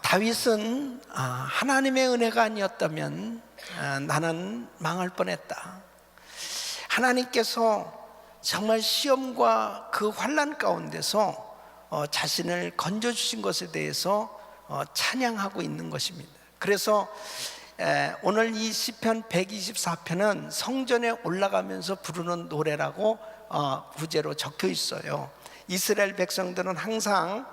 다윗은 하나님의 은혜가 아니었다면 나는 망할 뻔했다. 하나님께서 정말 시험과 그 환난 가운데서 자신을 건져주신 것에 대해서 찬양하고 있는 것입니다. 그래서 오늘 이 시편 124편은 성전에 올라가면서 부르는 노래라고 부제로 적혀 있어요. 이스라엘 백성들은 항상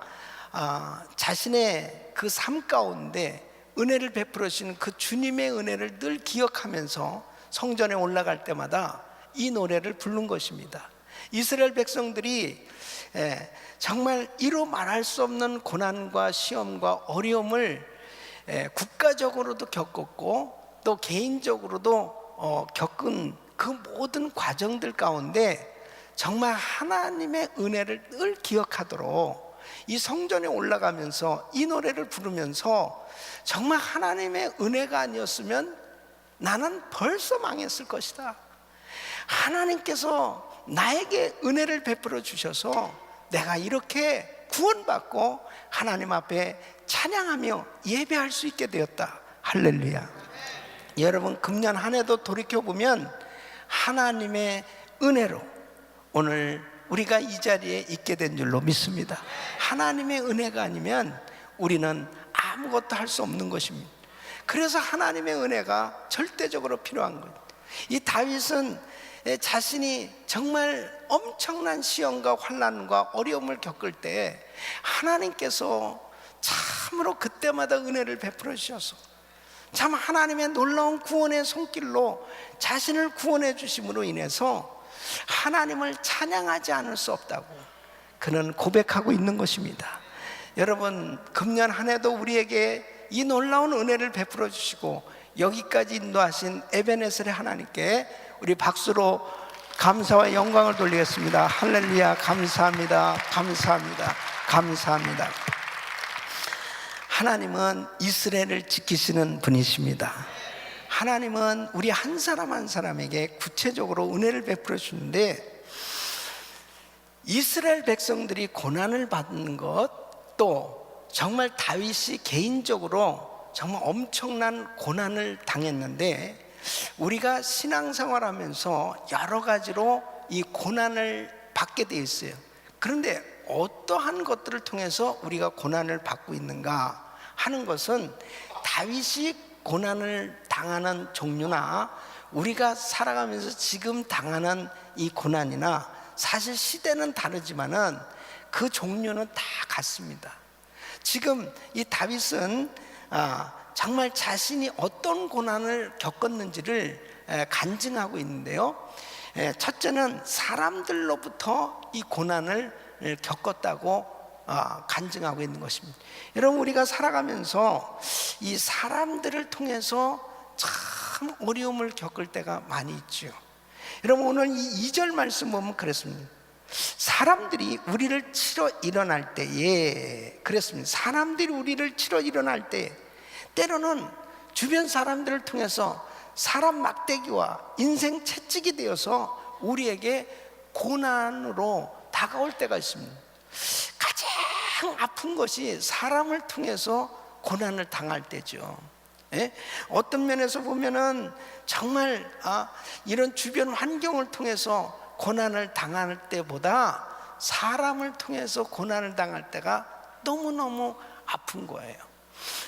자신의 그 삶 가운데 은혜를 베풀어 주시는 그 주님의 은혜를 늘 기억하면서 성전에 올라갈 때마다 이 노래를 부른 것입니다. 이스라엘 백성들이 정말 이루 말할 수 없는 고난과 시험과 어려움을 국가적으로도 겪었고 또 개인적으로도 겪은 그 모든 과정들 가운데 정말 하나님의 은혜를 늘 기억하도록 이 성전에 올라가면서 이 노래를 부르면서 정말 하나님의 은혜가 아니었으면 나는 벌써 망했을 것이다. 하나님께서 나에게 은혜를 베풀어 주셔서 내가 이렇게 구원받고 하나님 앞에 찬양하며 예배할 수 있게 되었다. 할렐루야. 여러분, 금년 한 해도 돌이켜보면 하나님의 은혜로 오늘 우리가 이 자리에 있게 된 줄로 믿습니다. 하나님의 은혜가 아니면 우리는 아무것도 할 수 없는 것입니다. 그래서 하나님의 은혜가 절대적으로 필요한 거예요. 이 다윗은 자신이 정말 엄청난 시험과 환난과 어려움을 겪을 때 하나님께서 참으로 그때마다 은혜를 베풀어 주셔서 참 하나님의 놀라운 구원의 손길로 자신을 구원해 주심으로 인해서 하나님을 찬양하지 않을 수 없다고 그는 고백하고 있는 것입니다. 여러분, 금년 한 해도 우리에게 이 놀라운 은혜를 베풀어 주시고 여기까지 인도하신 에베네셀의 하나님께 우리 박수로 감사와 영광을 돌리겠습니다. 할렐루야. 감사합니다. 감사합니다. 감사합니다. 하나님은 이스라엘을 지키시는 분이십니다. 하나님은 우리 한 사람 한 사람에게 구체적으로 은혜를 베풀어 주는데, 이스라엘 백성들이 고난을 받는 것, 또 정말 다윗이 개인적으로 정말 엄청난 고난을 당했는데, 우리가 신앙생활하면서 여러 가지로 이 고난을 받게 돼 있어요. 그런데 어떠한 것들을 통해서 우리가 고난을 받고 있는가 하는 것은 다윗이 고난을 당하는 종류나 우리가 살아가면서 지금 당하는 이 고난이나 사실 시대는 다르지만은 그 종류는 다 같습니다. 지금 이 다윗은 정말 자신이 어떤 고난을 겪었는지를 간증하고 있는데요. 첫째는 사람들로부터 이 고난을 겪었다고 간증하고 있는 것입니다. 여러분, 우리가 살아가면서 이 사람들을 통해서 참 어려움을 겪을 때가 많이 있죠. 여러분, 오늘 이 2절 말씀 보면 그랬습니다. 사람들이 우리를 치러 일어날 때에, 그랬습니다. 사람들이 우리를 치러 일어날 때 때로는 주변 사람들을 통해서 사람 막대기와 인생 채찍이 되어서 우리에게 고난으로 다가올 때가 있습니다. 가장 아픈 것이 사람을 통해서 고난을 당할 때죠. 어떤 면에서 보면은 정말 이런 주변 환경을 통해서 고난을 당할 때보다 사람을 통해서 고난을 당할 때가 너무너무 아픈 거예요.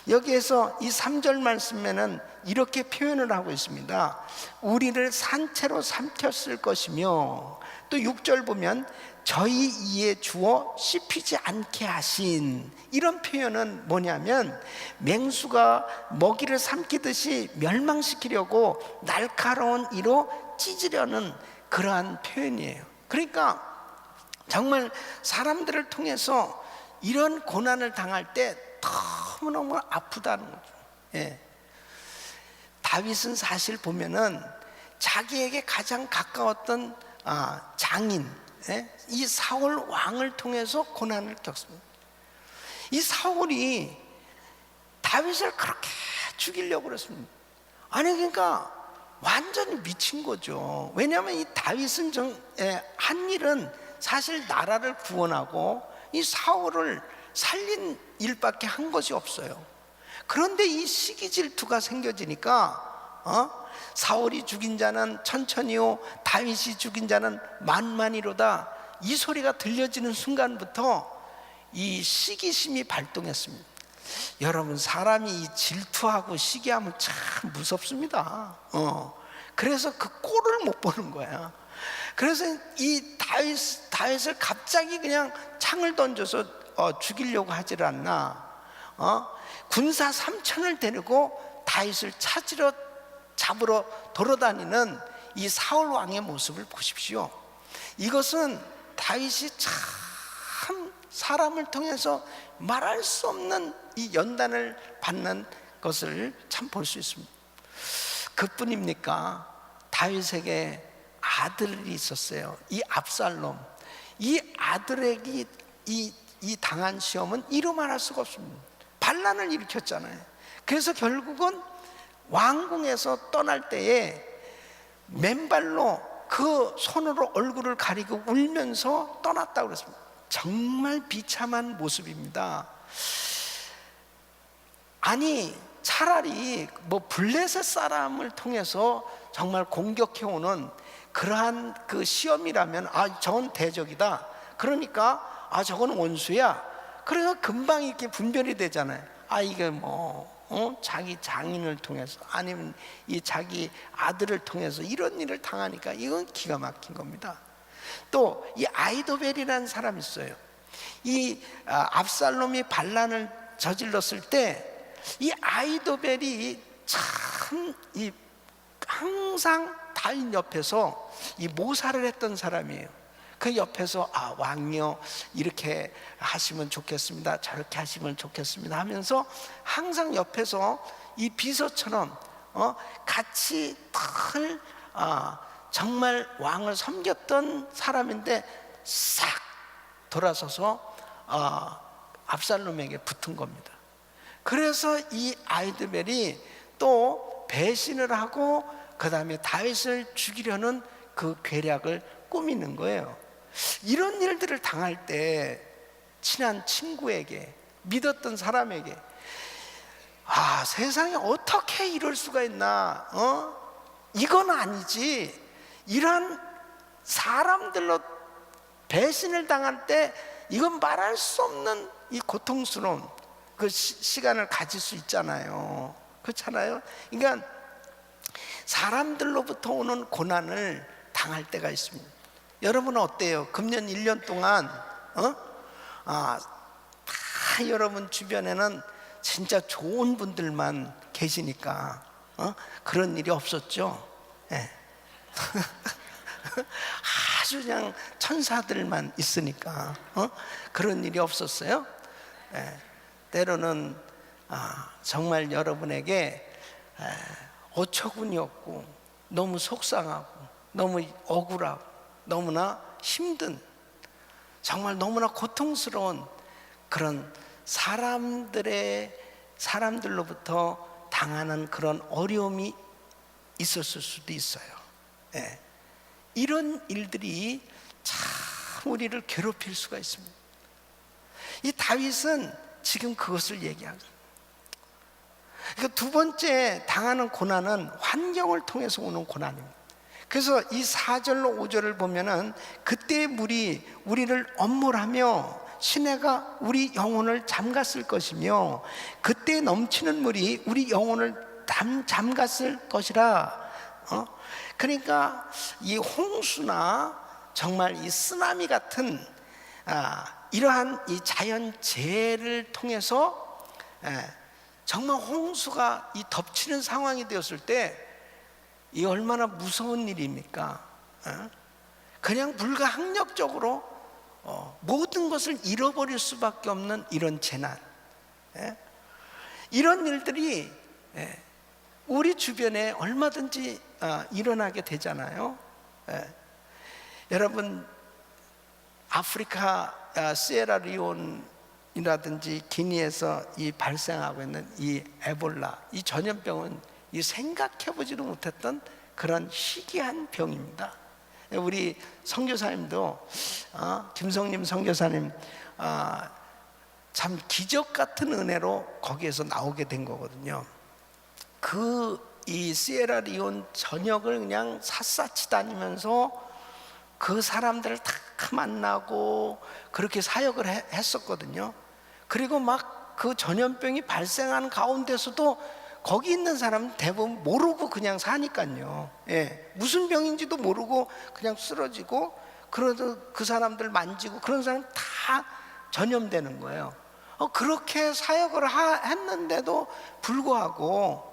여기에서 이 3절 말씀에는 이렇게 표현을 하고 있습니다. 우리를 산채로 삼켰을 것이며, 또 6절 보면 저희 이에 주어 씹히지 않게 하신, 이런 표현은 뭐냐면 맹수가 먹이를 삼키듯이 멸망시키려고 날카로운 이로 찢으려는 그러한 표현이에요. 그러니까 정말 사람들을 통해서 이런 고난을 당할 때 너무너무 아프다는 거죠. 다윗은 사실 보면은 자기에게 가장 가까웠던 장인, 이 사울 왕을 통해서 고난을 겪습니다. 이 사울이 다윗을 그렇게 죽이려고 그랬습니다. 아니, 그러니까 완전히 미친 거죠. 왜냐하면 이 다윗은 한 일은 사실 나라를 구원하고 이 사울을 살린 일밖에 한 것이 없어요. 그런데 이 시기 질투가 생겨지니까 사울이 죽인 자는 천천히요 다윗이 죽인 자는 만만이로다, 이 소리가 들려지는 순간부터 이 시기심이 발동했습니다. 여러분, 사람이 이 질투하고 시기하면 참 무섭습니다. 그래서 그 꼴을 못 보는 거야. 그래서 이 다윗을 갑자기 그냥 창을 던져서 죽이려고 하질 않나. 군사 3천을 데리고 다윗을 잡으러 돌아다니는 이 사울 왕의 모습을 보십시오. 이것은 다윗이 참 사람을 통해서 말할 수 없는 이 연단을 받는 것을 참 볼 수 있습니다. 그뿐입니까? 다윗에게 아들이 있었어요. 이 압살롬. 이 아들에게 이 당한 시험은 이루 말할 수가 없습니다. 반란을 일으켰잖아요. 그래서 결국은 왕궁에서 떠날 때에 맨발로 그 손으로 얼굴을 가리고 울면서 떠났다고 그랬습니다. 정말 비참한 모습입니다. 아니, 차라리 블레셋 사람을 통해서 정말 공격해오는 그러한 그 시험이라면 저건 대적이다, 그러니까 저건 원수야, 그래서 금방 이렇게 분별이 되잖아요. 이게 자기 장인을 통해서 아니면 이 자기 아들을 통해서 이런 일을 당하니까 이건 기가 막힌 겁니다. 또 이 아이도벨이라는 사람이 있어요. 이 압살롬이 반란을 저질렀을 때 이 아이도벨이 참 항상 다윗 옆에서 이 모사를 했던 사람이에요. 그 옆에서 왕이요, 이렇게 하시면 좋겠습니다, 저렇게 하시면 좋겠습니다 하면서 항상 옆에서 이 비서처럼 같이 늘 정말 왕을 섬겼던 사람인데 싹 돌아서서 압살롬에게 붙은 겁니다. 그래서 이 아이도벨이 또 배신을 하고 그 다음에 다윗을 죽이려는 그 계략을 꾸미는 거예요. 이런 일들을 당할 때 친한 친구에게, 믿었던 사람에게 세상에 어떻게 이럴 수가 있나, 이건 아니지, 이런 사람들로 배신을 당할 때 이건 말할 수 없는 이 고통스러운 그 시간을 가질 수 있잖아요. 그렇잖아요. 그러니까 사람들로부터 오는 고난을 당할 때가 있습니다. 여러분은 어때요? 금년 1년 동안 다 여러분 주변에는 진짜 좋은 분들만 계시니까 그런 일이 없었죠. 네. 아주 그냥 천사들만 있으니까 그런 일이 없었어요. 네. 때로는 정말 여러분에게 어처구니 없고 너무 속상하고 너무 억울하고 너무나 힘든, 정말 너무나 고통스러운 그런 사람들로부터 당하는 그런 어려움이 있었을 수도 있어요. 예. 이런 일들이 참 우리를 괴롭힐 수가 있습니다. 이 다윗은 지금 그것을 얘기하거든요. 그러니까 두 번째 당하는 고난은 환경을 통해서 오는 고난입니다. 그래서 이 4절로 5절을 보면은 그때의 물이 우리를 엄몰하며 시내가 우리 영혼을 잠갔을 것이며 그때 넘치는 물이 우리 영혼을 잠갔을 것이라. 그러니까 이 홍수나 정말 이 쓰나미 같은 이러한 이 자연재해를 통해서 정말 홍수가 이 덮치는 상황이 되었을 때 이 얼마나 무서운 일입니까? 그냥 불가항력적으로 모든 것을 잃어버릴 수밖에 없는 이런 재난, 이런 일들이 우리 주변에 얼마든지 일어나게 되잖아요. 여러분, 아프리카 시에라리온이라든지 기니에서 이 발생하고 있는 이 에볼라, 이 전염병은 이 생각해보지도 못했던 그런 희귀한 병입니다. 우리 선교사님도 김성림 선교사님 참 기적 같은 은혜로 거기에서 나오게 된 거거든요. 이 시에라리온 전역을 그냥 샅샅이 다니면서 그 사람들을 다 만나고 그렇게 사역을 했었거든요. 그리고 막 그 전염병이 발생하는 가운데서도 거기 있는 사람은 대부분 모르고 그냥 사니까요. 예, 무슨 병인지도 모르고 그냥 쓰러지고, 그래도 그 사람들 만지고 그런 사람 다 전염되는 거예요. 그렇게 사역을 했는데도 불구하고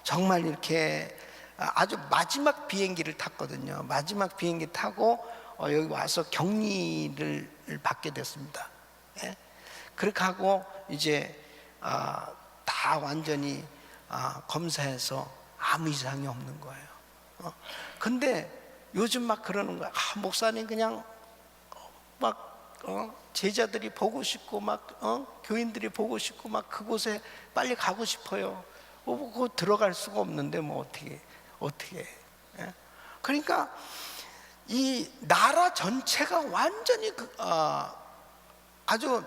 정말 이렇게 아주 마지막 비행기를 탔거든요. 마지막 비행기 타고 여기 와서 격리를 받게 됐습니다. 예? 그렇게 하고 이제 다 완전히 검사해서 아무 이상이 없는 거예요. 근데 요즘 막 그러는 거야. 목사님 그냥 막 제자들이 보고 싶고 막 교인들이 보고 싶고 막 그곳에 빨리 가고 싶어요. 그거 들어갈 수가 없는데 뭐 어떻게 예? 그러니까 이 나라 전체가 완전히 아주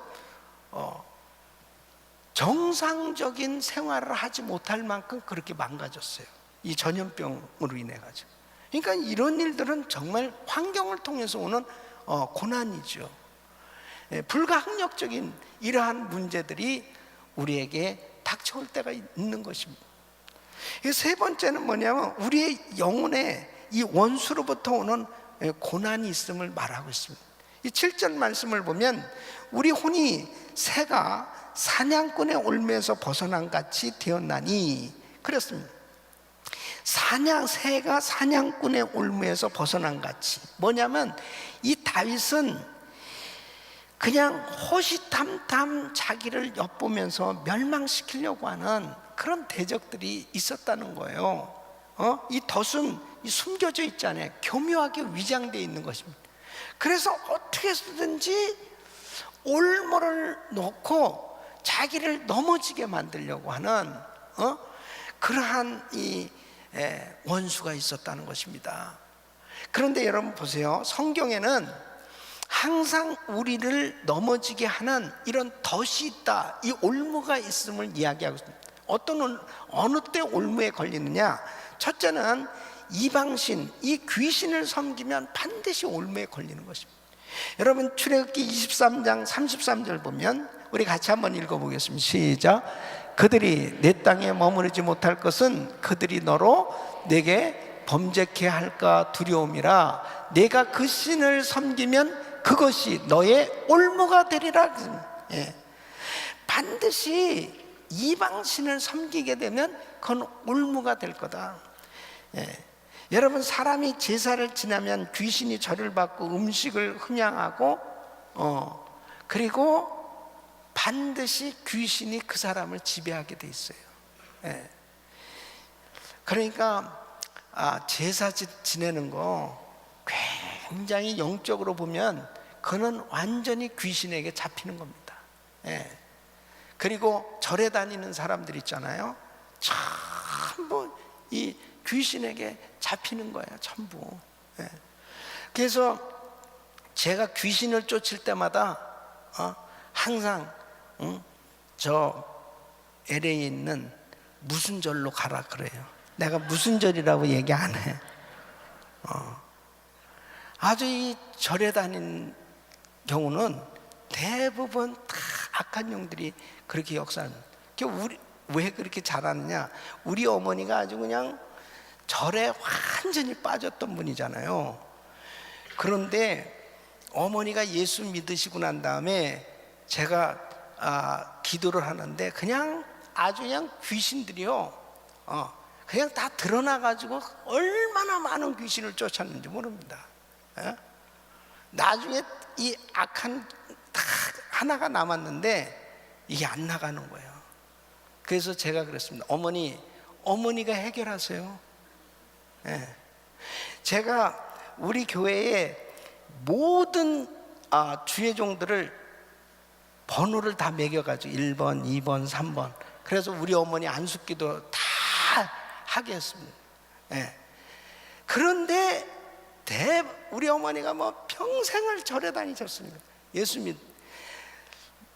정상적인 생활을 하지 못할 만큼 그렇게 망가졌어요. 이 전염병으로 인해 가지고. 그러니까 이런 일들은 정말 환경을 통해서 오는 고난이죠. 불가항력적인 이러한 문제들이 우리에게 닥쳐올 때가 있는 것입니다. 세 번째는 뭐냐면 우리의 영혼에 이 원수로부터 오는 고난이 있음을 말하고 있습니다. 이 7절 말씀을 보면 우리 혼이 새가 사냥꾼의 올무에서 벗어난 같이 되었나니 그랬습니다. 새가 사냥꾼의 올무에서 벗어난 같이, 뭐냐면 이 다윗은 그냥 호시탐탐 자기를 엿보면서 멸망시키려고 하는 그런 대적들이 있었다는 거예요. 이 덫은 숨겨져 있잖아요. 교묘하게 위장되어 있는 것입니다. 그래서 어떻게 해서든지 올무를 놓고 자기를 넘어지게 만들려고 하는 그러한 이 원수가 있었다는 것입니다. 그런데 여러분 보세요. 성경에는 항상 우리를 넘어지게 하는 이런 덫이 있다, 이 올무가 있음을 이야기하고 있습니다. 어느 때 올무에 걸리느냐? 첫째는 이방신, 이 귀신을 섬기면 반드시 올무에 걸리는 것입니다. 여러분 출애굽기 23장 33절 보면 우리 같이 한번 읽어보겠습니다. 시작. 그들이 내 땅에 머무르지 못할 것은 그들이 너로 내게 범죄케 할까 두려움이라. 내가 그 신을 섬기면 그것이 너의 올무가 되리라. 예. 반드시 이방신을 섬기게 되면 그건 올무가 될 거다. 예. 여러분 사람이 제사를 지나면 귀신이 절을 받고 음식을 흠양하고 그리고 반드시 귀신이 그 사람을 지배하게 돼 있어요. 예. 그러니까 제사 지내는 거 굉장히 영적으로 보면 그는 완전히 귀신에게 잡히는 겁니다. 예. 그리고 절에 다니는 사람들 있잖아요. 전부 이 귀신에게 잡히는 거예요. 전부. 예. 그래서 제가 귀신을 쫓을 때마다 항상 저 LA에 있는 무슨 절로 가라 그래요. 내가 무슨 절이라고 얘기 안 해. 아주 이 절에 다니는 경우는 대부분 다 악한 영들이 그렇게 역사합니다. 왜 그렇게 잘하느냐? 우리 어머니가 아주 그냥 절에 완전히 빠졌던 분이잖아요. 그런데 어머니가 예수 믿으시고 난 다음에 제가 기도를 하는데 그냥 아주 그냥 귀신들이요, 그냥 다 드러나가지고 얼마나 많은 귀신을 쫓았는지 모릅니다. 예? 나중에 이 악한 다 하나가 남았는데 이게 안 나가는 거예요. 그래서 제가 그랬습니다. 어머니가 해결하세요. 예. 제가 우리 교회에 모든 주의종들을 번호를 다 매겨가지고 1번, 2번, 3번. 그래서 우리 어머니 안숙기도 다 하게 했습니다. 예. 그런데 우리 어머니가 뭐 평생을 절에 다니셨습니다.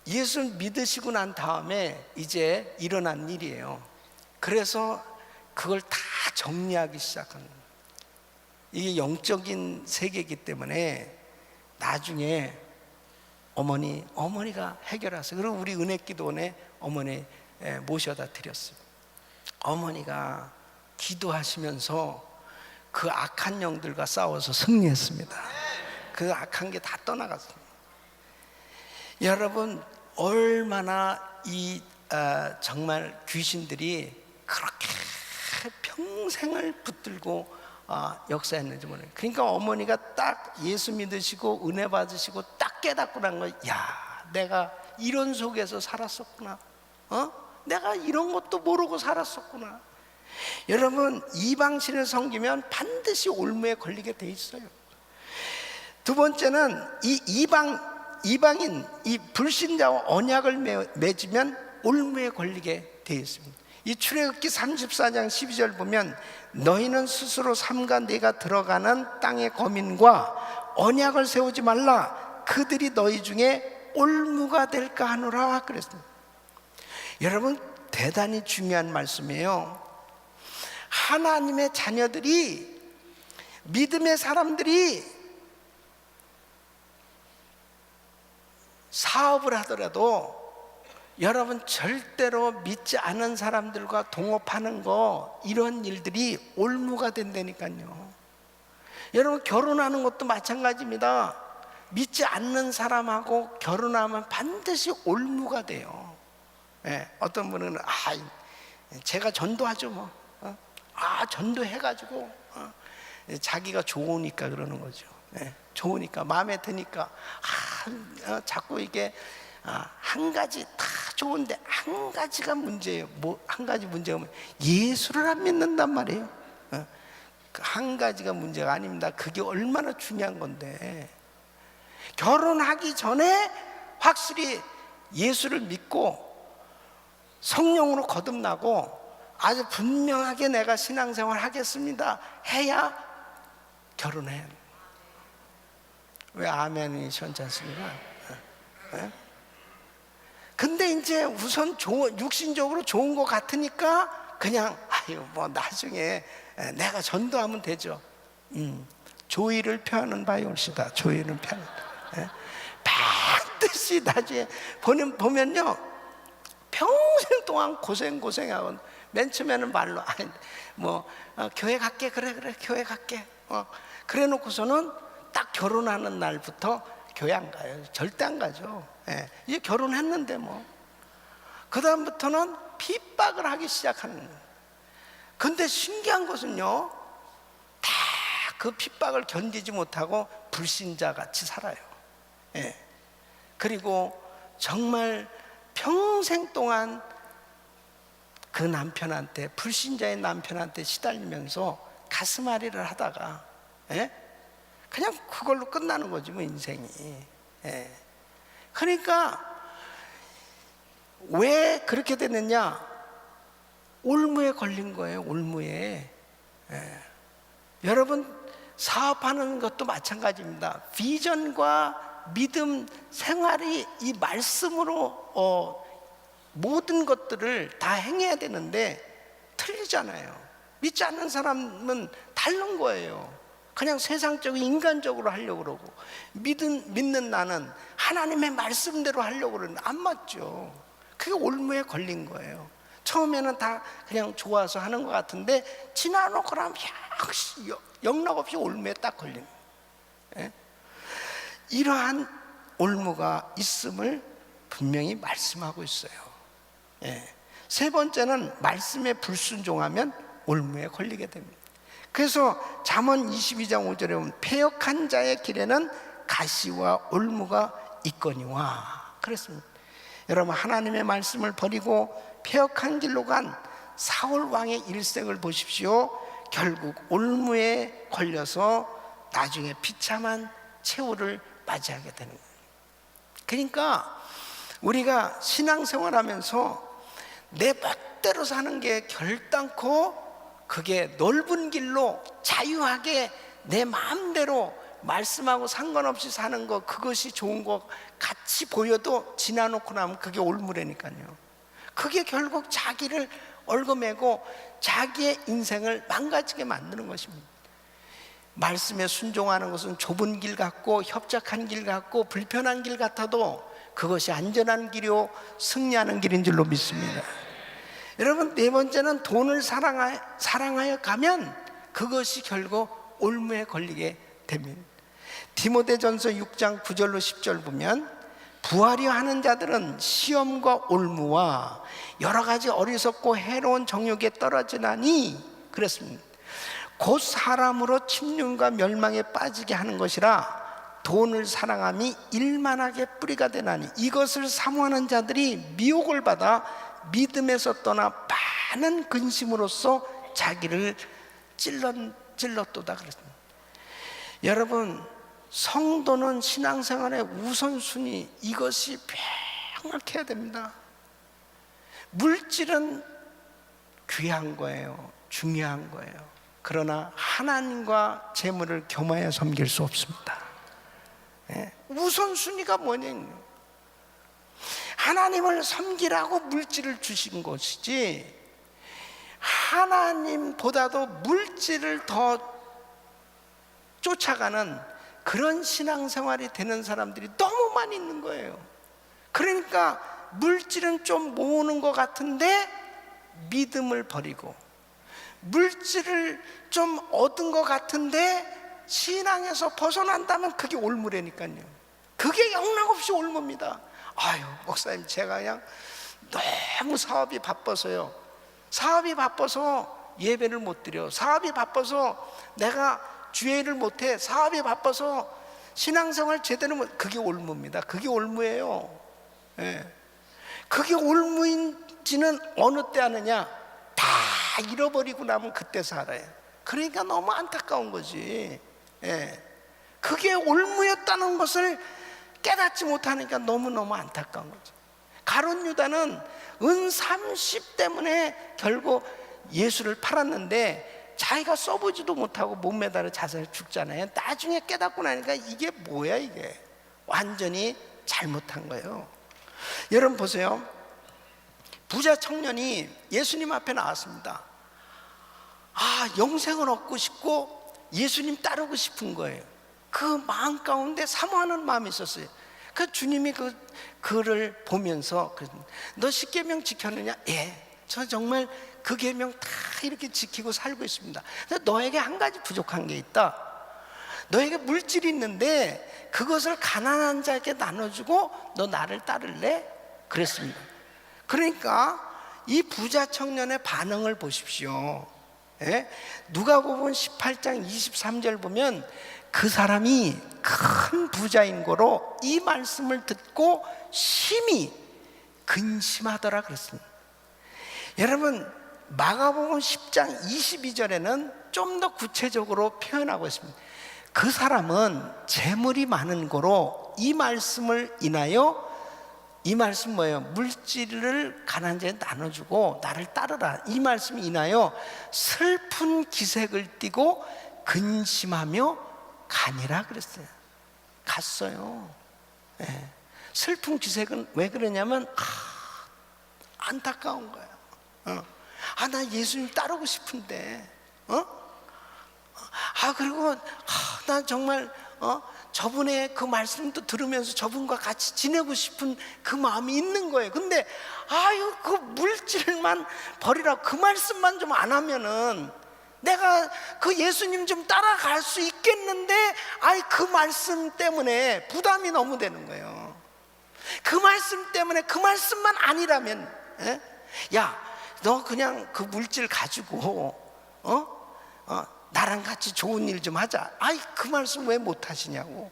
예수 믿으시고 난 다음에 이제 일어난 일이에요. 그래서 그걸 다 정리하기 시작한 거예요. 이게 영적인 세계이기 때문에 나중에 어머니가 해결하세요. 그리고 우리 은혜기도원에 어머니 모셔다 드렸어요. 어머니가 기도하시면서 그 악한 영들과 싸워서 승리했습니다. 그 악한 게 다 떠나갔습니다. 여러분, 얼마나 정말 귀신들이 그렇게 평생을 붙들고 역사했는지 모르겠어요. 그러니까 어머니가 딱 예수 믿으시고 은혜 받으시고 딱 깨닫고 난 거예요. 야, 내가 이런 속에서 살았었구나. 내가 이런 것도 모르고 살았었구나. 여러분, 이방신을 섬기면 반드시 올무에 걸리게 돼 있어요. 두 번째는 이 이방인, 이 불신자와 언약을 맺으면 올무에 걸리게 되어 있습니다. 이 출애굽기 34장 12절 보면 너희는 스스로 삼가 네가 들어가는 땅의 거민과 언약을 세우지 말라. 그들이 너희 중에 올무가 될까 하노라 그랬습니다. 여러분, 대단히 중요한 말씀이에요. 하나님의 자녀들이, 믿음의 사람들이 사업을 하더라도 여러분 절대로 믿지 않은 사람들과 동업하는 거, 이런 일들이 올무가 된다니까요. 여러분, 결혼하는 것도 마찬가지입니다. 믿지 않는 사람하고 결혼하면 반드시 올무가 돼요. 어떤 분은 제가 전도하죠 뭐. 전도해가지고 자기가 좋으니까 그러는 거죠. 좋으니까, 마음에 드니까 자꾸 이게 한 가지 다 좋은데 한 가지가 문제예요. 한 가지 문제가 예수를 안 믿는단 말이에요. 한 가지가 문제가 아닙니다. 그게 얼마나 중요한 건데, 결혼하기 전에 확실히 예수를 믿고 성령으로 거듭나고 아주 분명하게 내가 신앙생활 하겠습니다 해야 결혼해. 왜 아멘이 시원치 않습니까? 근데 이제 우선 육신적으로 좋은 것 같으니까 그냥 뭐 나중에 내가 전도하면 되죠. 조의를 표하는 바에 옳시다. 조의를 표하는 반드시 나중에 보면요, 평생 동안 고생하고 맨 처음에는 말로 교회 갈게. 그래 교회 갈게. 그래 놓고서는 딱 결혼하는 날부터 교회 안 가요. 절대 안 가죠. 이제 결혼했는데 그 다음부터는 핍박을 하기 시작하는 거예요. 근데 신기한 것은요, 다 그 핍박을 견디지 못하고 불신자 같이 살아요. 그리고 정말 평생 동안 그 남편한테, 불신자의 남편한테 시달리면서 가슴앓이를 하다가 그냥 그걸로 끝나는 거지 뭐, 인생이. 그러니까 왜 그렇게 됐느냐? 올무에 걸린 거예요. 올무에. 여러분, 사업하는 것도 마찬가지입니다. 비전과 믿음 생활이 이 말씀으로 모든 것들을 다 행해야 되는데 틀리잖아요. 믿지 않는 사람은 다른 거예요. 그냥 세상적인 인간적으로 하려고 그러고, 믿는 나는 하나님의 말씀대로 하려고 그러는데 안 맞죠. 그게 올무에 걸린 거예요. 처음에는 다 그냥 좋아서 하는 것 같은데 지나놓고 나면 영락없이 올무에 딱 걸리는 거예요. 이러한 올무가 있음을 분명히 말씀하고 있어요. 세 번째는 말씀에 불순종하면 올무에 걸리게 됩니다. 그래서 잠언 22장 5절에 보면 패역한 자의 길에는 가시와 올무가 있거니와 그랬습니다. 여러분, 하나님의 말씀을 버리고 패역한 길로 간 사울 왕의 일생을 보십시오. 결국 올무에 걸려서 나중에 비참한 최후를 맞이하게 되는 거예요. 그러니까 우리가 신앙생활하면서 내 멋대로 사는 게 결단코 그게 넓은 길로 자유하게 내 마음대로 말씀하고 상관없이 사는 거, 그것이 좋은 거 같이 보여도 지나놓고 나면 그게 올무래니까요. 그게 결국 자기를 얽어매고 자기의 인생을 망가지게 만드는 것입니다. 말씀에 순종하는 것은 좁은 길 같고 협착한 길 같고 불편한 길 같아도 그것이 안전한 길이요 승리하는 길인 줄로 믿습니다. 여러분, 네 번째는 돈을 사랑하여 가면 그것이 결국 올무에 걸리게 됩니다. 디모데전서 6장 9절로 10절 보면 부하려 하는 자들은 시험과 올무와 여러 가지 어리석고 해로운 정욕에 떨어지나니 그랬습니다. 곧 사람으로 침륜과 멸망에 빠지게 하는 것이라 돈을 사랑함이 일만하게 뿌리가 되나니 이것을 사모하는 자들이 미혹을 받아 믿음에서 떠나 많은 근심으로써 자기를 찔렀도다 그랬습니다. 여러분, 성도는 신앙생활의 우선순위, 이것이 명확해야 됩니다. 물질은 귀한 거예요, 중요한 거예요. 그러나 하나님과 재물을 겸하여 섬길 수 없습니다. 우선순위가 뭐냐면 하나님을 섬기라고 물질을 주신 것이지, 하나님보다도 물질을 더 쫓아가는 그런 신앙생활이 되는 사람들이 너무 많이 있는 거예요. 그러니까 물질은 좀 모으는 것 같은데 믿음을 버리고, 물질을 좀 얻은 것 같은데 신앙에서 벗어난다면 그게 올무래니까요. 그게 영락없이 올무입니다. 아유, 목사님, 제가 그냥 너무 사업이 바빠서요, 사업이 바빠서 예배를 못 드려, 사업이 바빠서 내가 주일을 못해, 사업이 바빠서 신앙생활 제대로 못. 그게 올무입니다. 그게 올무예요. 예. 그게 올무인지는 어느 때 하느냐? 다 잃어버리고 나면 그때 살아요. 그러니까 너무 안타까운 거지. 예. 그게 올무였다는 것을 깨닫지 못하니까 너무너무 안타까운 거죠. 가룟 유다는 은 30 때문에 결국 예수를 팔았는데 자기가 써보지도 못하고 못 매달아 자살해 죽잖아요. 나중에 깨닫고 나니까 이게 뭐야, 이게 완전히 잘못한 거예요. 여러분 보세요. 부자 청년이 예수님 앞에 나왔습니다. 영생을 얻고 싶고 예수님 따르고 싶은 거예요. 그 마음 가운데 사모하는 마음이 있었어요. 그 주님이 그 글을 보면서 너 십계명 지켰느냐? 예, 저 정말 그 계명 다 이렇게 지키고 살고 있습니다. 너에게 한 가지 부족한 게 있다. 너에게 물질이 있는데 그것을 가난한 자에게 나눠주고 너 나를 따를래? 그랬습니다. 그러니까 이 부자 청년의 반응을 보십시오. 예? 누가복음 18장 23절 보면 그 사람이 큰 부자인 거로 이 말씀을 듣고 심히 근심하더라 그랬습니다. 여러분, 마가복음 10장 22절에는 좀 더 구체적으로 표현하고 있습니다. 그 사람은 재물이 많은 거로 이 말씀을 인하여, 이 말씀 뭐예요? 물질을 가난한 자에 나눠주고 나를 따르라, 이 말씀 인하여 슬픈 기색을 띠고 근심하며 가니라 그랬어요. 갔어요. 네. 슬픈 기색은 왜 그러냐면 안타까운 거예요. 나 예수님 따르고 싶은데, 그리고 나 정말 저분의 그 말씀도 들으면서 저분과 같이 지내고 싶은 그 마음이 있는 거예요. 근데 그 물질만 버리라고 그 말씀만 좀 안 하면은 내가 그 예수님 좀 따라갈 수 있겠는데, 그 말씀 때문에 부담이 너무 되는 거예요. 그 말씀 때문에, 그 말씀만 아니라면, 야, 너 그냥 그 물질 가지고 나랑 같이 좋은 일 좀 하자. 그 말씀 왜 못 하시냐고.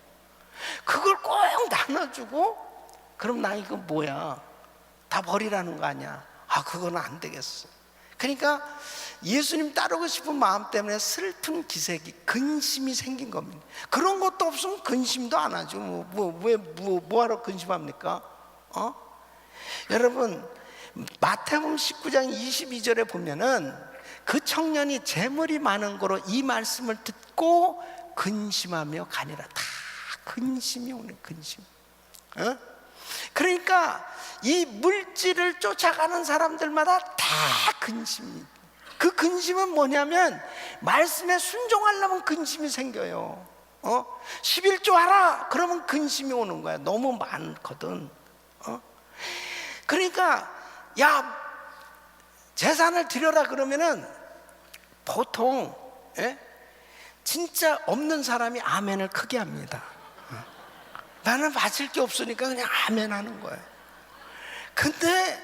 그걸 꼭 나눠주고, 그럼 나 이거 뭐야, 다 버리라는 거 아니야. 그건 안 되겠어. 그러니까 예수님 따르고 싶은 마음 때문에 슬픈 기색이, 근심이 생긴 겁니다. 그런 것도 없으면 근심도 안 하죠. 뭐하러 근심합니까? 여러분, 마태복음 19장 22절에 보면은 그 청년이 재물이 많은 거로 이 말씀을 듣고 근심하며 가니라. 다 근심이 오네, 근심. 그러니까 이 물질을 쫓아가는 사람들마다 다 근심이. 그 근심은 뭐냐면 말씀에 순종하려면 근심이 생겨요. 11조 하라 그러면 근심이 오는 거야. 너무 많거든. 그러니까 야, 재산을 드려라 그러면은 보통 진짜 없는 사람이 아멘을 크게 합니다. 나는 바칠 게 없으니까 그냥 아멘 하는 거예요. 근데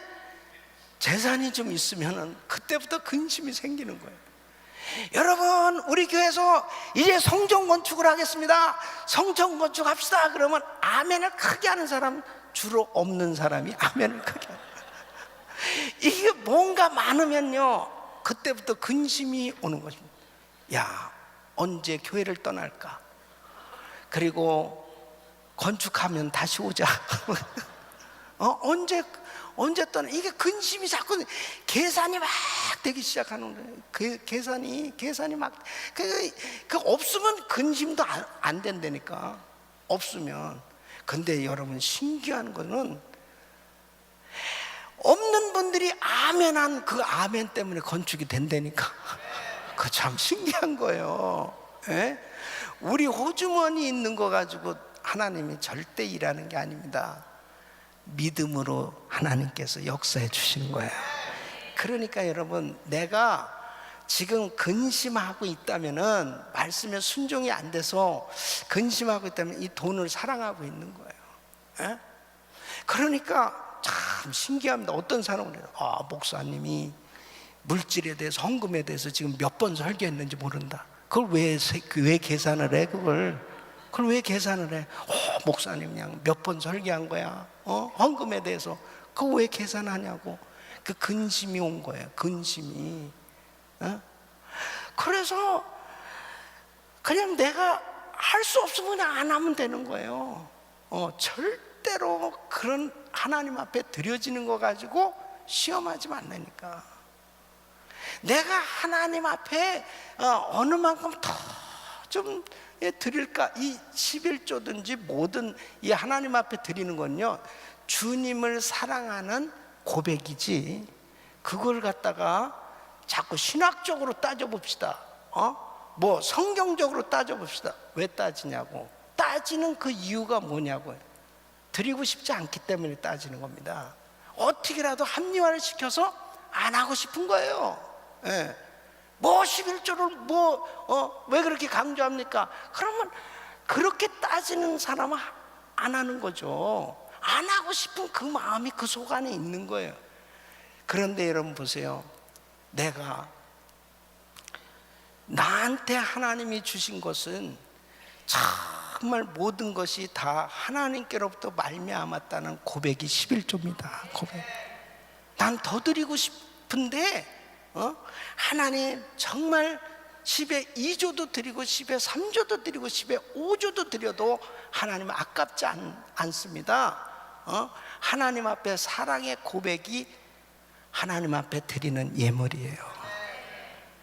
재산이 좀 있으면은 그때부터 근심이 생기는 거예요. 여러분, 우리 교회에서 이제 성전 건축을 하겠습니다. 성전 건축합시다. 그러면 아멘을 크게 하는 사람, 주로 없는 사람이 아멘을 크게 하는 거예요. 이게 뭔가 많으면요, 그때부터 근심이 오는 것입니다. 야, 언제 교회를 떠날까? 그리고 건축하면 다시 오자. 언제 떠나? 이게 근심이 자꾸 계산이 막 되기 시작하는 거예요. 계산이 막 그 없으면 근심도 안 된다니까. 없으면. 근데 여러분, 신기한 거는 없는 분들이 아멘한 그 아멘 때문에 건축이 된다니까. 그 참 신기한 거예요. 우리 호주머니 있는 거 가지고 하나님이 절대 일하는 게 아닙니다. 믿음으로 하나님께서 역사해 주시는 거예요. 그러니까 여러분, 내가 지금 근심하고 있다면은, 말씀에 순종이 안 돼서 근심하고 있다면 이 돈을 사랑하고 있는 거예요. 그러니까 참 신기합니다. 어떤 사람은 그래요. 목사님이 물질에 대해서, 헌금에 대해서 지금 몇 번 설교했는지 모른다. 그걸 왜 계산을 해? 그걸 왜 계산을 해? 목사님 그냥 몇 번 설교한 거야. 헌금에 대해서. 그거 왜 계산하냐고. 그 근심이 온 거예요. 근심이. 그래서 그냥 내가 할 수 없으면 그냥 안 하면 되는 거예요. 절대로 그런 하나님 앞에 드려지는 거 가지고 시험하지 말라니까. 내가 하나님 앞에 어느 만큼 더 좀 드릴까? 이 11조든지 뭐든 이 하나님 앞에 드리는 건요, 주님을 사랑하는 고백이지, 그걸 갖다가 자꾸 신학적으로 따져봅시다. 뭐 성경적으로 따져봅시다. 왜 따지냐고. 따지는 그 이유가 뭐냐고요. 드리고 싶지 않기 때문에 따지는 겁니다. 어떻게라도 합리화를 시켜서 안 하고 싶은 거예요. 뭐 11조를 왜 그렇게 강조합니까? 그러면 그렇게 따지는 사람은 안 하는 거죠. 안 하고 싶은 그 마음이 그 속 안에 있는 거예요. 그런데 여러분 보세요. 내가 나한테 하나님이 주신 것은 정말 모든 것이 다 하나님께로부터 말미암았다는 고백이 11조입니다. 고백. 난 더 드리고 싶은데 하나님 정말 10에 2조도 드리고 10에 3조도 드리고 10에 5조도 드려도 하나님은 아깝지 않습니다. 하나님 앞에 사랑의 고백이 하나님 앞에 드리는 예물이에요.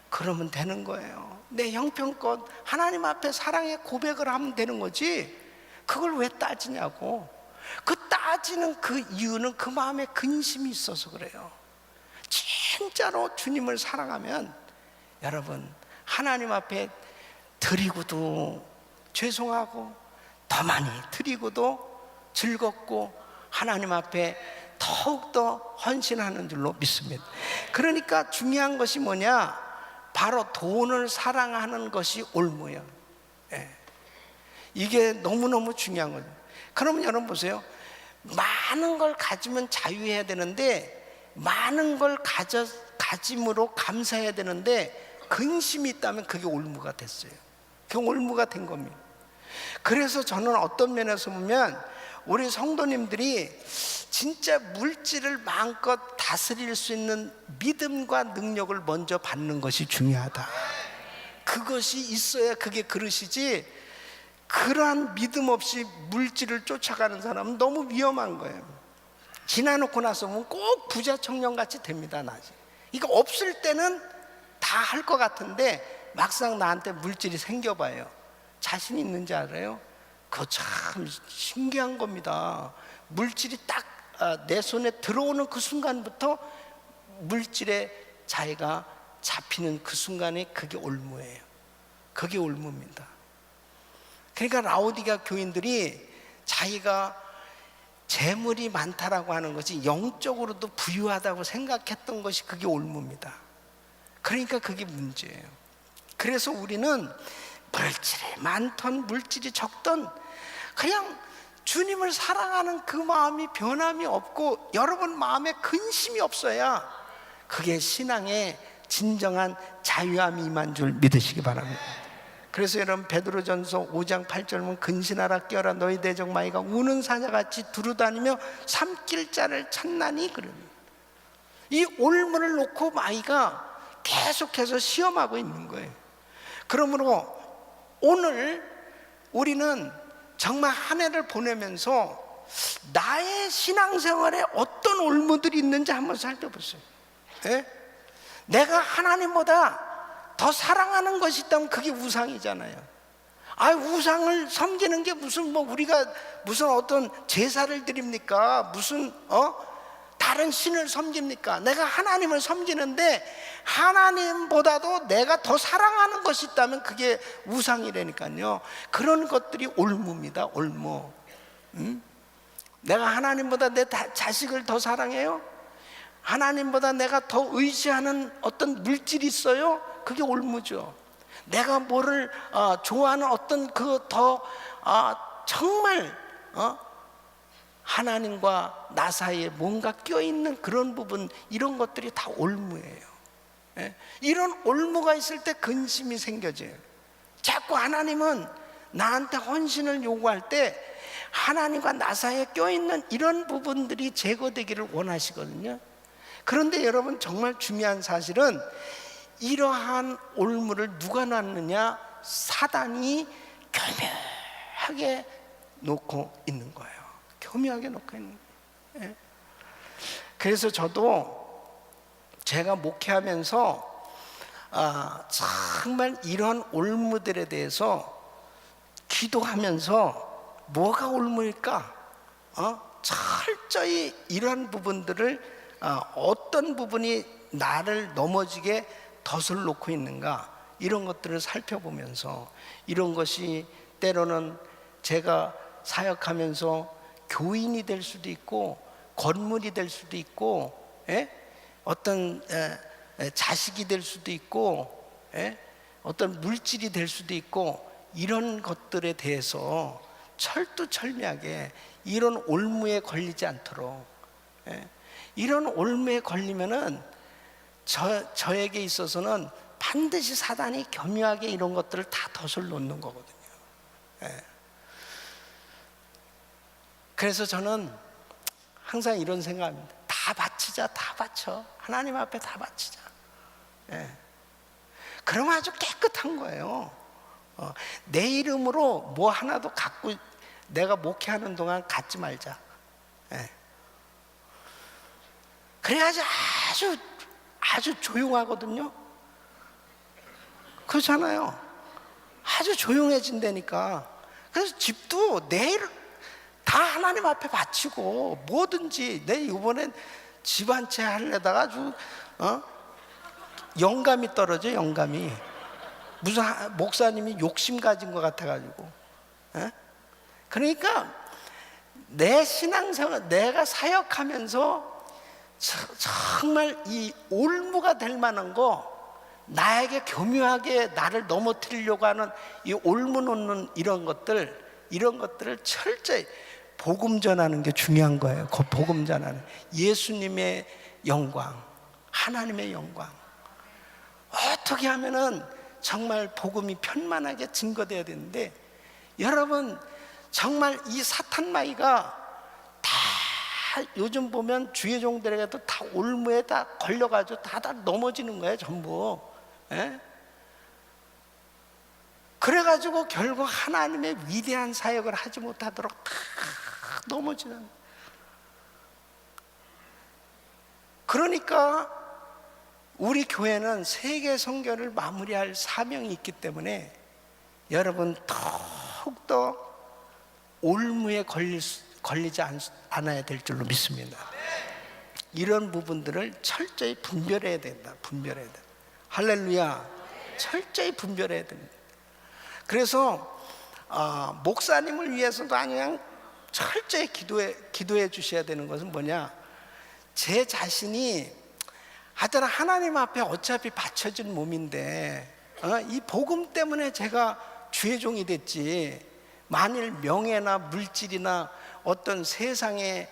그러면 되는 거예요. 내 형편껏 하나님 앞에 사랑의 고백을 하면 되는 거지, 그걸 왜 따지냐고. 그 따지는 그 이유는 그 마음에 근심이 있어서 그래요. 진짜로 주님을 사랑하면 여러분, 하나님 앞에 드리고도 죄송하고, 더 많이 드리고도 즐겁고, 하나님 앞에 더욱더 헌신하는 줄로 믿습니다. 그러니까 중요한 것이 뭐냐? 바로 돈을 사랑하는 것이 올무예요. 이게 너무너무 중요한 거죠. 그러면 여러분 보세요. 많은 걸 가지면 자유해야 되는데, 많은 걸 가짐으로 감사해야 되는데 근심이 있다면 그게 올무가 됐어요. 그게 올무가 된 겁니다. 그래서 저는 어떤 면에서 보면 우리 성도님들이 진짜 물질을 마음껏 다스릴 수 있는 믿음과 능력을 먼저 받는 것이 중요하다. 그것이 있어야 그게 그릇이지, 그러한 믿음 없이 물질을 쫓아가는 사람은 너무 위험한 거예요. 지나놓고 나서 보면 꼭 부자 청년같이 됩니다. 나중에 이거 없을 때는 다 할 것 같은데 막상 나한테 물질이 생겨봐요. 자신 있는지 알아요? 그거 참 신기한 겁니다. 물질이 딱 내 손에 들어오는 그 순간부터 물질의 자해가 잡히는 그 순간에 그게 올무예요. 그게 올무입니다. 그러니까 라오디게아 교인들이 자기가 재물이 많다라고 하는 것이 영적으로도 부유하다고 생각했던 것이 그게 올무입니다. 그러니까 그게 문제예요. 그래서 우리는 물질이 많던 물질이 적던 그냥 주님을 사랑하는 그 마음이 변함이 없고 여러분 마음에 근심이 없어야 그게 신앙의 진정한 자유함이 임한 줄 믿으시기 바랍니다. 그래서 여러분 베드로전서 5장 8절 보면 근신하라 깨어라 너희 대적 마귀가 우는 사자같이 두루다니며 삼킬 자를 찾나니 그럽니다. 이 올무를 놓고 마귀가 계속해서 시험하고 있는 거예요. 그러므로 오늘 우리는 정말 한 해를 보내면서 나의 신앙생활에 어떤 올무들이 있는지 한번 살펴보세요. 예? 내가 하나님보다 더 사랑하는 것이 있다면 그게 우상이잖아요. 우상을 섬기는 게 무슨 우리가 무슨 어떤 제사를 드립니까? 무슨 다른 신을 섬깁니까? 내가 하나님을 섬기는데 하나님보다도 내가 더 사랑하는 것이 있다면 그게 우상이라니까요. 그런 것들이 올무입니다. 올무. 내가 하나님보다 내 자식을 더 사랑해요? 하나님보다 내가 더 의지하는 어떤 물질이 있어요? 그게 올무죠. 내가 뭐를 좋아하는 어떤 정말 하나님과 나 사이에 뭔가 껴있는 그런 부분, 이런 것들이 다 올무예요. 예? 이런 올무가 있을 때 근심이 생겨져요. 자꾸 하나님은 나한테 헌신을 요구할 때 하나님과 나 사이에 껴있는 이런 부분들이 제거되기를 원하시거든요. 그런데 여러분 정말 중요한 사실은 이러한 올무를 누가 놨느냐? 사단이 교묘하게 놓고 있는 거예요. 교묘하게 놓고 있는 거예요. 그래서 저도 제가 목회하면서 정말 이런 올무들에 대해서 기도하면서 뭐가 올무일까? 철저히 이러한 부분들을 어떤 부분이 나를 넘어지게 덫을 놓고 있는가, 이런 것들을 살펴보면서 이런 것이 때로는 제가 사역하면서 교인이 될 수도 있고 건물이 될 수도 있고 어떤 자식이 될 수도 있고 어떤 물질이 될 수도 있고, 이런 것들에 대해서 철두철미하게 이런 올무에 걸리지 않도록, 이런 올무에 걸리면은 저에게 있어서는 반드시 사단이 교묘하게 이런 것들을 다 덫을 놓는 거거든요. 그래서 저는 항상 이런 생각합니다. 다 바치자, 다 바쳐. 하나님 앞에 다 바치자. 그러면 아주 깨끗한 거예요. 내 이름으로 뭐 하나도 갖고 내가 목회하는 동안 갖지 말자. 그래야지 아주 조용하거든요. 그렇잖아요. 아주 조용해진다니까. 그래서 집도 내일 다 하나님 앞에 바치고 뭐든지, 내 이번엔 집 한 채 하려다가 아주 영감이 떨어져. 영감이 무슨 목사님이 욕심 가진 것 같아가지고. 그러니까 내 신앙생활, 내가 사역하면서 정말 이 올무가 될 만한 거, 나에게 교묘하게 나를 넘어뜨리려고 하는 이 올무 놓는 이런 것들을 철저히 복음 전하는 게 중요한 거예요. 그 복음 전하는 예수님의 영광, 하나님의 영광. 어떻게 하면은 정말 복음이 편만하게 증거되어야 되는데, 여러분 정말 이 사탄 마귀가 다 요즘 보면 주의 종들에게도 다 올무에 다 걸려가지고 다 넘어지는 거예요, 전부. 그래가지고 결국 하나님의 위대한 사역을 하지 못하도록 다 넘어지는. 그러니까 우리 교회는 세계 선교를 마무리할 사명이 있기 때문에 여러분 더욱더 올무에 걸리지 않아야 될 줄로 믿습니다. 이런 부분들을 철저히 분별해야 된다. 분별해야 된다. 할렐루야. 철저히 분별해야 됩니다. 그래서 목사님을 위해서도 그냥 철저히 기도해 주셔야 되는 것은 뭐냐, 제 자신이 하여튼 하나님 앞에 어차피 바쳐진 몸인데 이 복음 때문에 제가 주의 종이 됐지, 만일 명예나 물질이나 어떤 세상의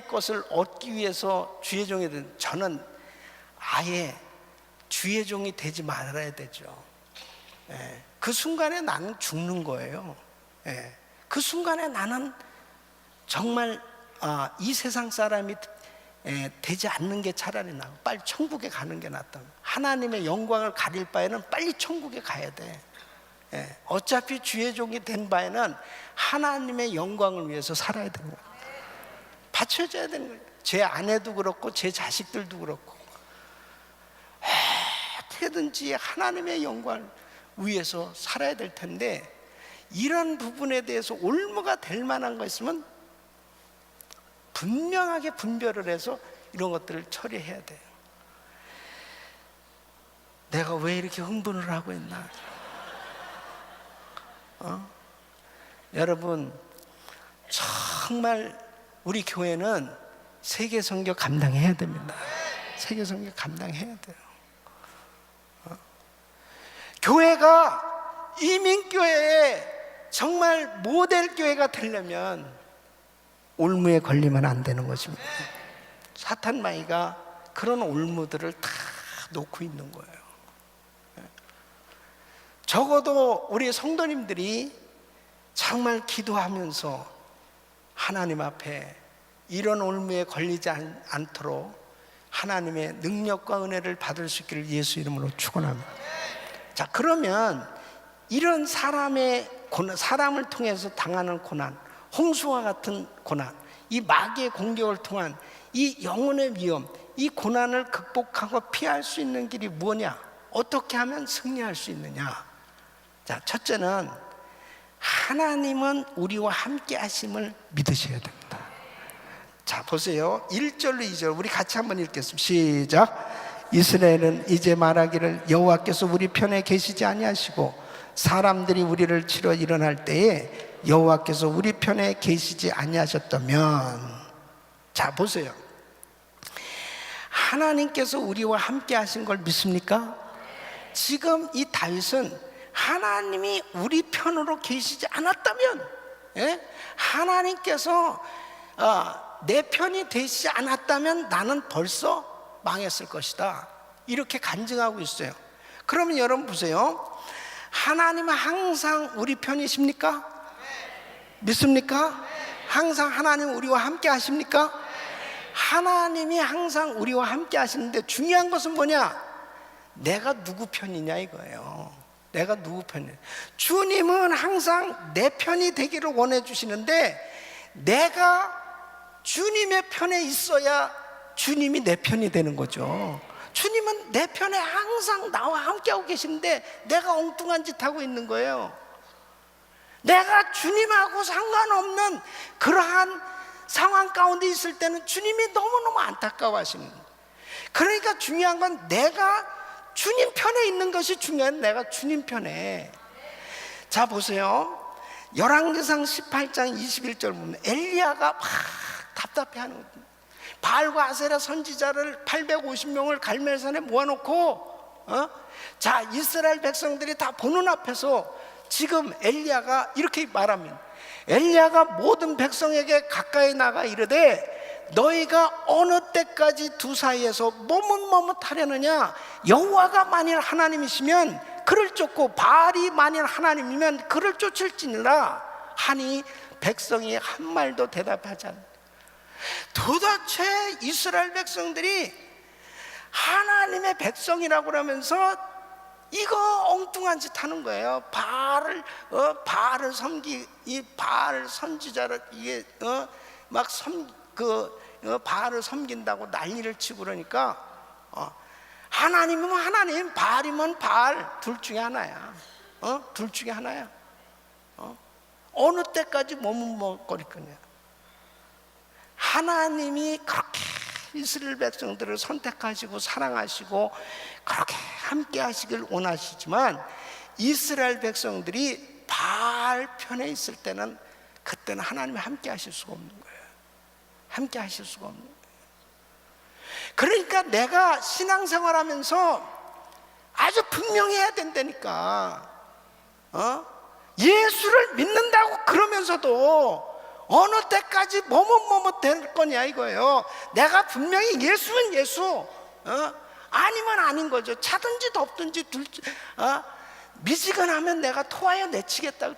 것을 얻기 위해서 주의 종이 된, 저는 아예 주의 종이 되지 말아야 되죠. 그 순간에 나는 죽는 거예요. 그 순간에 나는 정말 이 세상 사람이 되지 않는 게 차라리 나아. 빨리 천국에 가는 게 낫다. 하나님의 영광을 가릴 바에는 빨리 천국에 가야 돼. 어차피 주의 종이 된 바에는 하나님의 영광을 위해서 살아야 되는 거예요. 바쳐줘야 되는 거예요. 제 아내도 그렇고 제 자식들도 그렇고 어떻게든지 하나님의 영광을 위해서 살아야 될 텐데, 이런 부분에 대해서 올무가 될 만한 거 있으면 분명하게 분별을 해서 이런 것들을 처리해야 돼요. 내가 왜 이렇게 흥분을 하고 있나? 여러분, 정말 우리 교회는 세계 선교 감당해야 됩니다. 세계 선교 감당해야 돼요. 교회가 이민교회에 정말 모델 교회가 되려면 올무에 걸리면 안 되는 것입니다. 사탄마귀가 그런 올무들을 다 놓고 있는 거예요. 적어도 우리 성도님들이 정말 기도하면서 하나님 앞에 이런 올무에 걸리지 않도록 하나님의 능력과 은혜를 받을 수 있기를 예수 이름으로 축원합니다. 자, 그러면 이런 사람을 통해서 당하는 고난, 홍수와 같은 고난, 이 마귀의 공격을 통한 이 영혼의 위험, 이 고난을 극복하고 피할 수 있는 길이 뭐냐? 어떻게 하면 승리할 수 있느냐? 자, 첫째는 하나님은 우리와 함께 하심을 믿으셔야 됩니다. 자, 보세요. 1절로 2절 우리 같이 한번 읽겠습니다. 시작. 이스라엘은 이제 말하기를 여호와께서 우리 편에 계시지 아니하시고 사람들이 우리를 치러 일어날 때에 여호와께서 우리 편에 계시지 아니하셨다면. 자, 보세요. 하나님께서 우리와 함께 하신 걸 믿습니까? 지금 이 다윗은 하나님이 우리 편으로 계시지 않았다면, 하나님께서 내 편이 되시지 않았다면 나는 벌써 망했을 것이다, 이렇게 간증하고 있어요. 그러면 여러분 보세요. 하나님은 항상 우리 편이십니까? 믿습니까? 항상 하나님은 우리와 함께 하십니까? 하나님이 항상 우리와 함께 하시는데 중요한 것은 뭐냐? 내가 누구 편이냐 이거예요. 내가 누구 편이냐. 주님은 항상 내 편이 되기를 원해 주시는데 내가 주님의 편에 있어야 주님이 내 편이 되는 거죠. 주님은 내 편에 항상 나와 함께하고 계시는데 내가 엉뚱한 짓 하고 있는 거예요. 내가 주님하고 상관없는 그러한 상황 가운데 있을 때는 주님이 너무너무 안타까워하시는 거예요. 그러니까 중요한 건 내가 주님 편에 있는 것이 중요한, 내가 주님 편에. 자, 보세요. 열왕기상 18장 21절 보면 엘리야가 막 답답해하는 거예요. 바알과 아세라 선지자를 850명을 갈멜산에 모아놓고 자, 이스라엘 백성들이 다 보는 앞에서 지금 엘리야가 이렇게 말합니다. 엘리야가 모든 백성에게 가까이 나가 이르되 너희가 어느 때까지 두 사이에서 머뭇머뭇하려느냐? 여호와가 만일 하나님이시면 그를 쫓고 바알이 만일 하나님이면 그를 쫓을지니라 하니 백성이 한 말도 대답하지 않는다. 도대체 이스라엘 백성들이 하나님의 백성이라고 그러면서 이거 엉뚱한 짓 하는 거예요. 바알을 이 바알 선지자를 이게 바알을 섬긴다고 난리를 치고 그러니까 하나님이면 하나님, 바알이면 바알, 둘 중에 하나야. 둘 중에 하나야. 어느 때까지 머뭇머뭇거릴 거냐. 하나님이 그렇게 이스라엘 백성들을 선택하시고 사랑하시고 그렇게 함께 하시길 원하시지만 이스라엘 백성들이 바알 편에 있을 때는 그때는 하나님이 함께 하실 수가 없는 거예요. 함께 하실 수가 없는 거예요. 그러니까 내가 신앙생활하면서 아주 분명해야 된다니까. 예수를 믿는다고 그러면서도 어느 때까지 머뭇머뭇 될 거냐 이거예요. 내가 분명히 예수는 예수, 아니면 아닌 거죠. 차든지 덥든지 미지근하면 내가 토하여 내치겠다.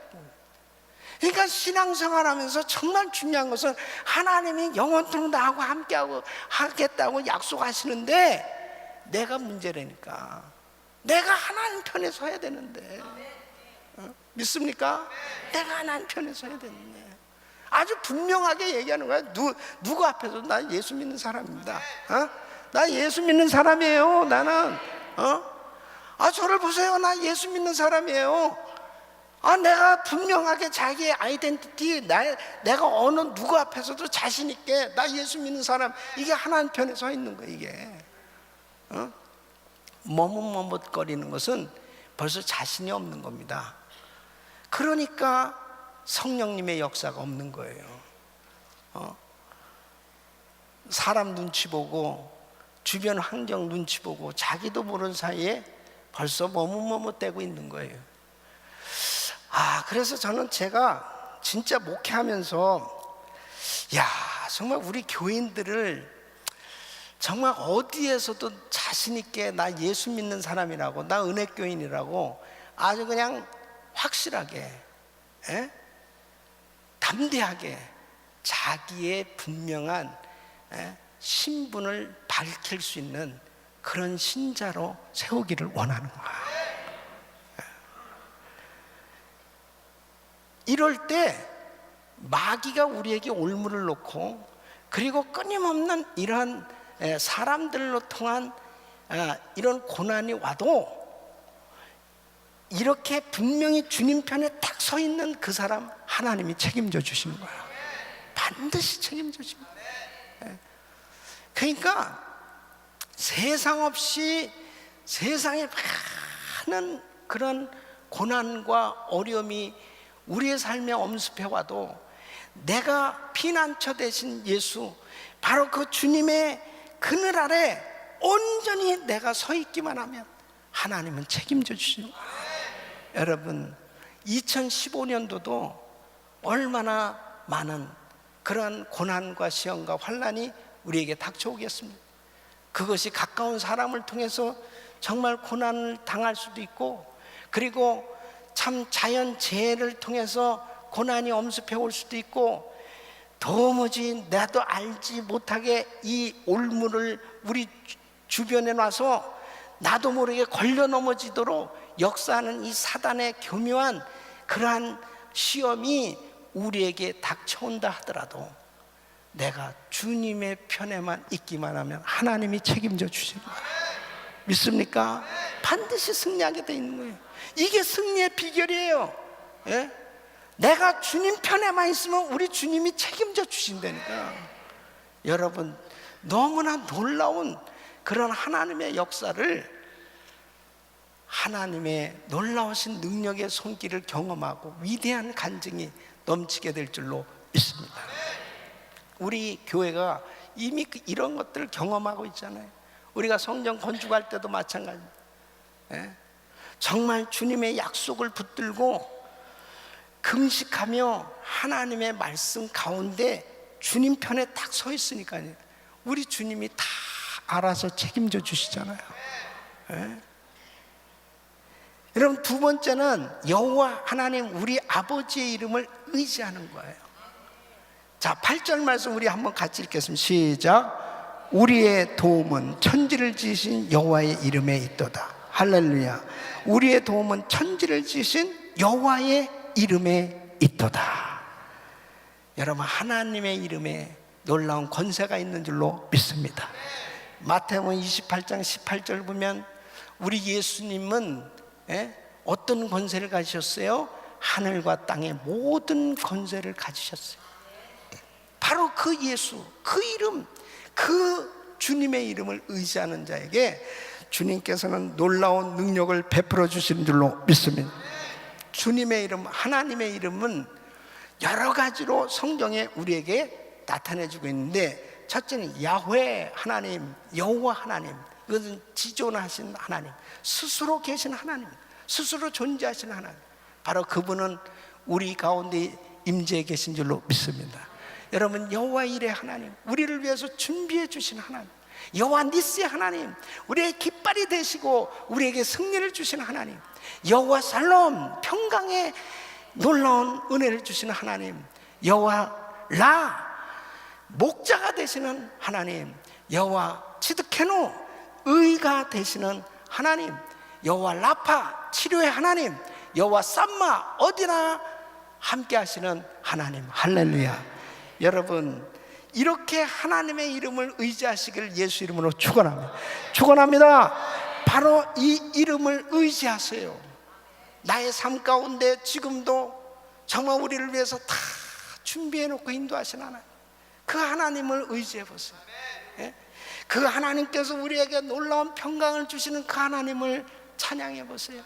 그러니까 신앙생활하면서 정말 중요한 것은 하나님이 영원토록 나하고 함께하고 하겠다고 약속하시는데 내가 문제라니까. 내가 하나님 편에 서야 되는데, 믿습니까? 내가 하나님 편에 서야 되는데 아주 분명하게 얘기하는 거야. 누구 앞에서 나 예수 믿는 사람입니다. 나 예수 믿는 사람이에요. 나는 저를 보세요. 나 예수 믿는 사람이에요. 내가 분명하게 자기의 아이덴티티, 내가 어느 누구 앞에서도 자신 있게 나 예수 믿는 사람, 이게 하나님 편에 서 있는 거예요. 이게 머뭇머뭇거리는 것은 벌써 자신이 없는 겁니다. 그러니까 성령님의 역사가 없는 거예요. 사람 눈치 보고 주변 환경 눈치 보고 자기도 모르는 사이에 벌써 머뭇머뭇대고 있는 거예요. 그래서 저는 제가 진짜 목회하면서 정말 우리 교인들을 정말 어디에서도 자신 있게 나 예수 믿는 사람이라고, 나 은혜교인이라고 아주 그냥 확실하게, 담대하게 자기의 분명한 신분을 밝힐 수 있는 그런 신자로 세우기를 원하는 거야. 이럴 때 마귀가 우리에게 올무를 놓고, 그리고 끊임없는 이러한 사람들로 통한 이런 고난이 와도 이렇게 분명히 주님 편에 딱 서 있는 그 사람 하나님이 책임져 주시는 거야. 반드시 책임져 주십니다. 그러니까 세상 없이 세상에 많은 그런 고난과 어려움이 우리의 삶에 엄습해 와도 내가 피난처 되신 예수, 바로 그 주님의 그늘 아래 온전히 내가 서 있기만 하면 하나님은 책임져 주시는 거예요. 여러분, 2015년도도 얼마나 많은 그러한 고난과 시험과 환난이 우리에게 닥쳐오겠습니다. 그것이 가까운 사람을 통해서 정말 고난을 당할 수도 있고, 그리고 참 자연재해를 통해서 고난이 엄습해 올 수도 있고, 도무지 나도 알지 못하게 이 올무를 우리 주변에 놔서 나도 모르게 걸려 넘어지도록 역사하는 이 사단의 교묘한 그러한 시험이 우리에게 닥쳐온다 하더라도 내가 주님의 편에만 있기만 하면 하나님이 책임져 주십니다. 믿습니까? 반드시 승리하게 돼 있는 거예요. 이게 승리의 비결이에요. 내가 주님 편에만 있으면 우리 주님이 책임져 주신다니까. 여러분, 너무나 놀라운 그런 하나님의 역사를, 하나님의 놀라우신 능력의 손길을 경험하고 위대한 간증이 넘치게 될 줄로 믿습니다. 우리 교회가 이미 이런 것들을 경험하고 있잖아요. 우리가 성전 건축할 때도 마찬가지입니다. 정말 주님의 약속을 붙들고 금식하며 하나님의 말씀 가운데 주님 편에 딱 서 있으니까요, 우리 주님이 다 알아서 책임져 주시잖아요. 여러분, 두 번째는 여호와 하나님 우리 아버지의 이름을 의지하는 거예요. 자, 8절 말씀 우리 한번 같이 읽겠습니다. 시작. 우리의 도움은 천지를 지으신 여호와의 이름에 있도다. 할렐루야. 우리의 도움은 천지를 지으신 여호와의 이름에 있도다. 여러분, 하나님의 이름에 놀라운 권세가 있는 줄로 믿습니다. 마태복음 28장 18절 보면 우리 예수님은 어떤 권세를 가지셨어요? 하늘과 땅의 모든 권세를 가지셨어요. 바로 그 예수, 그 이름, 그 주님의 이름을 의지하는 자에게 주님께서는 놀라운 능력을 베풀어 주시는 줄로 믿습니다. 주님의 이름, 하나님의 이름은 여러 가지로 성경에 우리에게 나타내주고 있는데, 첫째는 야훼 하나님, 여호와 하나님. 이것은 지존하신 하나님, 스스로 계신 하나님, 스스로 존재하신 하나님. 바로 그분은 우리 가운데 임재해 계신 줄로 믿습니다. 여러분, 여호와 이레 하나님, 우리를 위해서 준비해 주신 하나님, 여호와 니스의 하나님, 우리의 깃발이 되시고 우리에게 승리를 주신 하나님, 여호와 살롬, 평강의 놀라운 은혜를 주시는 하나님, 여호와 라, 목자가 되시는 하나님, 여호와 치드케노, 의가 되시는 하나님, 여호와 라파, 치료의 하나님, 여호와 쌈마, 어디나 함께 하시는 하나님. 할렐루야. 여러분, 이렇게 하나님의 이름을 의지하시길 예수 이름으로 축원합니다. 축원합니다. 바로 이 이름을 의지하세요. 나의 삶 가운데 지금도 정말 우리를 위해서 다 준비해 놓고 인도하신 하나님, 그 하나님을 의지해 보세요. 예? 그 하나님께서 우리에게 놀라운 평강을 주시는 그 하나님을 찬양해 보세요.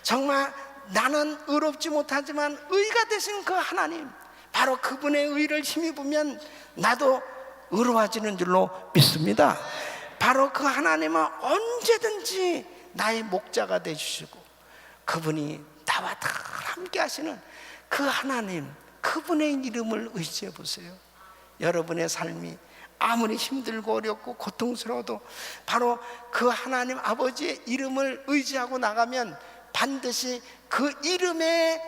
정말 나는 의롭지 못하지만 의가 되신 그 하나님, 바로 그분의 의를 힘입으면 나도 의로워지는 줄로 믿습니다. 바로 그 하나님은 언제든지 나의 목자가 되주시고 그분이 나와 다 함께 하시는 그 하나님, 그분의 이름을 의지해 보세요. 여러분의 삶이 아무리 힘들고 어렵고 고통스러워도 바로 그 하나님 아버지의 이름을 의지하고 나가면 반드시 그 이름의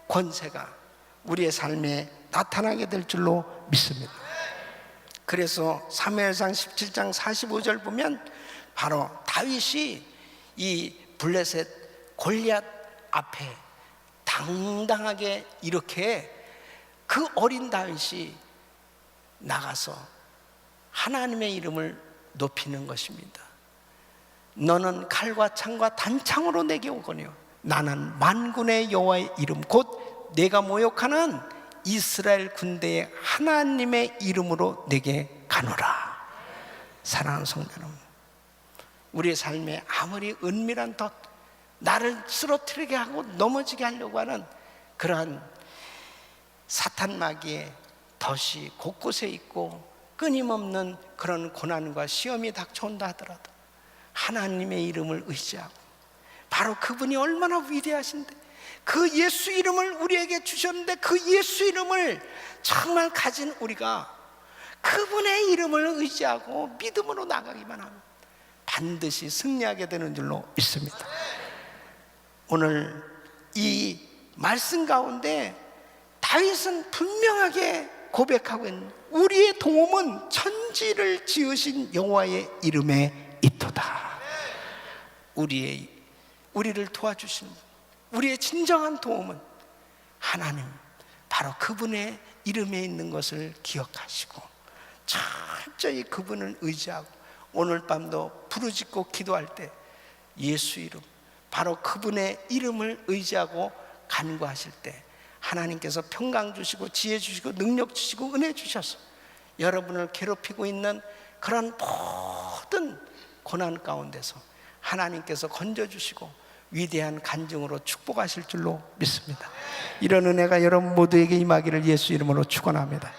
권세가 우리의 삶에 나타나게 될 줄로 믿습니다. 그래서 사무엘상 17장 45절 보면 바로 다윗이 이 블레셋 골리앗 앞에 당당하게 이렇게 그 어린 다윗이 나가서 하나님의 이름을 높이는 것입니다. 너는 칼과 창과 단창으로 내게 오거니와 나는 만군의 여호와의 이름 곧 내가 모욕하는 이스라엘 군대의 하나님의 이름으로 내게 가노라. 사랑하는 성도 여러분, 우리의 삶에 아무리 은밀한 덫, 나를 쓰러뜨리게 하고 넘어지게 하려고 하는 그러한 사탄 마귀의 덫이 곳곳에 있고 끊임없는 그런 고난과 시험이 닥쳐온다 하더라도 하나님의 이름을 의지하고 바로 그분이 얼마나 위대하신데 그 예수 이름을 우리에게 주셨는데 그 예수 이름을 정말 가진 우리가 그분의 이름을 의지하고 믿음으로 나가기만 하면 반드시 승리하게 되는 줄로 믿습니다. 오늘 이 말씀 가운데 다윗은 분명하게 고백하고 있는 우리의 도움은 천지를 지으신 여호와의 이름에 있도다. 우리를 도와주시는 우리의 진정한 도움은 하나님, 바로 그분의 이름에 있는 것을 기억하시고 철저히 그분을 의지하고 오늘 밤도 부르짖고 기도할 때 예수 이름, 바로 그분의 이름을 의지하고 간구하실 때 하나님께서 평강 주시고 지혜 주시고 능력 주시고 은혜 주셔서 여러분을 괴롭히고 있는 그런 모든 고난 가운데서 하나님께서 건져주시고 위대한 간증으로 축복하실 줄로 믿습니다. 이런 은혜가 여러분 모두에게 임하기를 예수 이름으로 축원합니다.